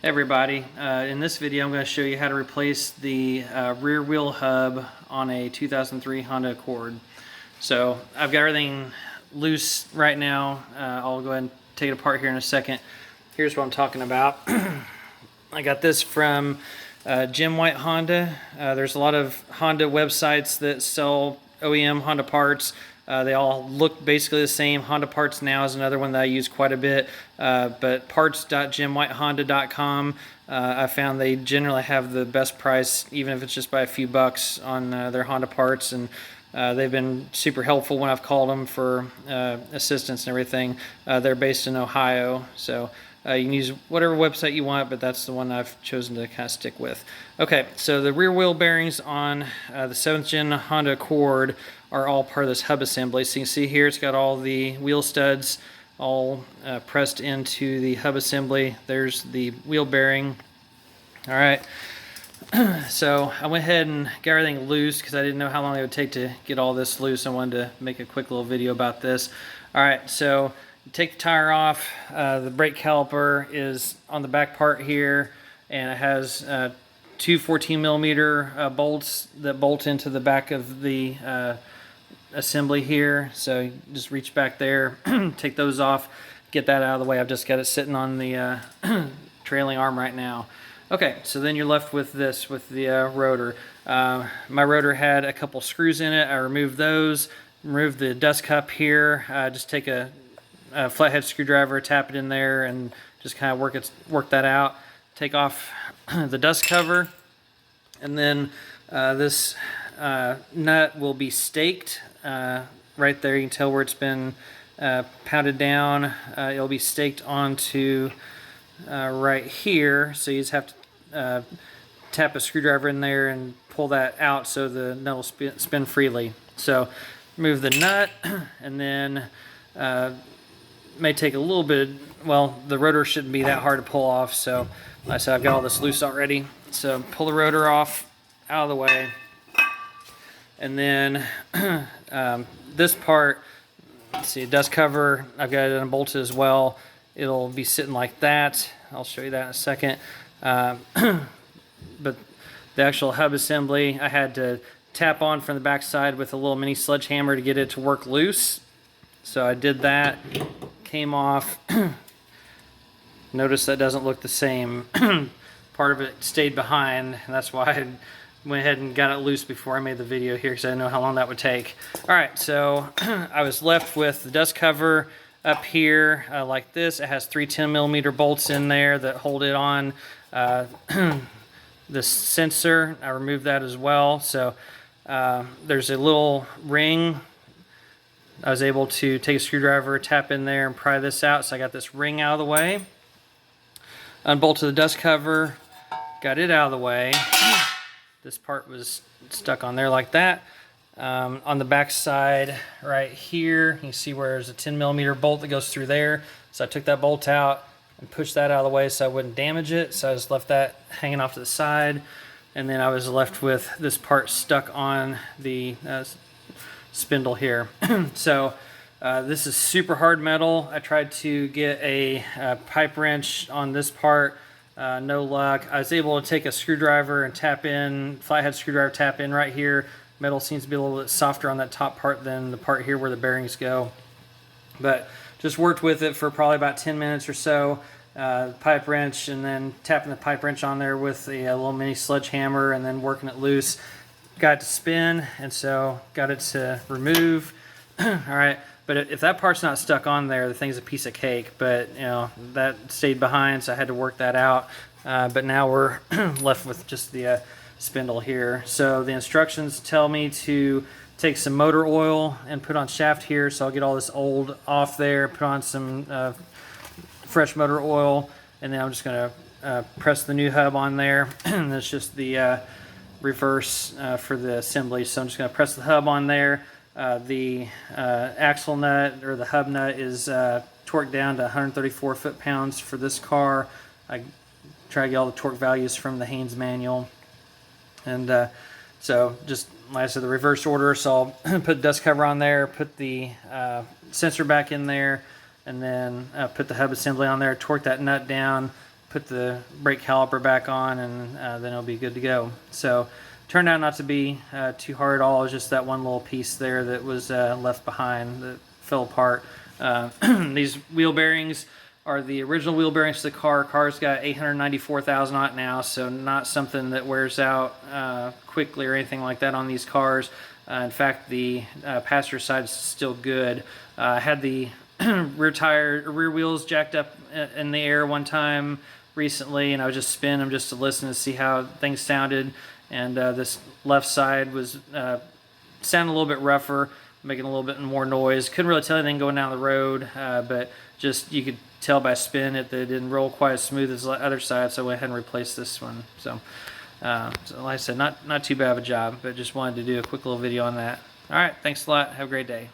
Hey everybody, in this video I'm going to show you how to replace the rear wheel hub on a 2003 Honda Accord. So I've got everything loose right now. I'll go ahead and take it apart here in a second. Here's what I'm talking about. I got this from Jim White Honda. There's a lot of Honda websites that sell OEM Honda parts. They all look basically the same. Honda Parts Now is another one that I use quite a bit, but parts.jimwhitehonda.com, I found they generally have the best price, even if it's just by a few bucks, on their Honda parts, and they've been super helpful when I've called them for assistance and everything. They're based in Ohio, so you can use whatever website you want, but that's the one I've chosen to kind of stick with. Okay, so the rear wheel bearings on the 7th gen Honda Accord are all part of this hub assembly. So you can see here it's got all the wheel studs all pressed into the hub assembly. There's the wheel bearing. All right, so I went ahead and got everything loose because I didn't know how long it would take to get all this loose. I wanted to make a quick little video about this. All right, so take the tire off. The brake caliper is on the back part here, and it has two 14mm bolts that bolt into the back of the assembly here. So you just reach back there, take those off, get that out of the way. I've just got it sitting on the trailing arm right now. Okay, so then you're left with this, with the rotor. My rotor had a couple screws in it. I removed those, removed the dust cup here. Just take a flathead screwdriver, tap it in there, and just kind of work that out. Take off the dust cover, and then this nut will be staked right there. You can tell where it's been pounded down. It'll be staked onto right here, so you just have to tap a screwdriver in there and pull that out so the nut will spin freely. So remove the nut, and then may take a little bit, well, the rotor shouldn't be that hard to pull off, so like I said, I've got all this loose already. So pull the rotor off out of the way, and then this part, let's see, dust cover, I've got it unbolted as well. It'll be sitting like that. I'll show you that in a second. But the actual hub assembly, I had to tap on from the back side with a little mini sledgehammer to get it to work loose. So I did that, came off. Notice that doesn't look the same. Part of it stayed behind, and that's why I went ahead and got it loose before I made the video here, because I didn't know how long that would take. All right, so I was left with the dust cover up here like this. It has three 10mm bolts in there that hold it on. The sensor, I removed that as well. So there's a little ring. I was able to take a screwdriver, tap in there, and pry this out. So I got this ring out of the way. Unbolted the dust cover, got it out of the way. This part was stuck on there like that. On the back side right here, you can see where there's a 10mm bolt that goes through there. So I took that bolt out and pushed that out of the way so I wouldn't damage it. So I just left that hanging off to the side. And then I was left with this part stuck on the spindle here. So this is super hard metal. I tried to get a pipe wrench on this part. No luck. I was able to take a screwdriver and tap in, flathead screwdriver, tap in right here. Metal seems to be a little bit softer on that top part than the part here where the bearings go. But just worked with it for probably about 10 minutes or so. Pipe wrench, and then tapping the pipe wrench on there with a little mini sledgehammer, and then working it loose. Got it to spin, and so got it to remove. All right, but if that part's not stuck on there, the thing's a piece of cake. But you know, that stayed behind, so I had to work that out. But now we're left with just the spindle here. So the instructions tell me to take some motor oil and put on shaft here, so I'll get all this old off there, put on some fresh motor oil, and then I'm just going to press the new hub on there. And that's just the reverse for the assembly. So I'm just going to press the hub on there. The axle nut, or the hub nut, is torqued down to 134 foot-pounds for this car. I try to get all the torque values from the Haynes manual. And so just like I said, the reverse order. So I'll put the dust cover on there, put the sensor back in there, and then put the hub assembly on there, torque that nut down, put the brake caliper back on, and then it'll be good to go. So turned out not to be too hard at all. It was just that one little piece there that was left behind that fell apart. These wheel bearings are the original wheel bearings to the car. Car's got 894,000 on it now, so not something that wears out quickly or anything like that on these cars. In fact, the passenger side is still good. I had the rear wheels jacked up in the air one time recently, and I was just spinning them just to listen to see how things sounded. And this left side was sounding a little bit rougher, making a little bit more noise. Couldn't really tell anything going down the road, but just you could tell by spinning it that it didn't roll quite as smooth as the other side, so I went ahead and replaced this one. So like I said, not too bad of a job, but just wanted to do a quick little video on that. All right, thanks a lot. Have a great day.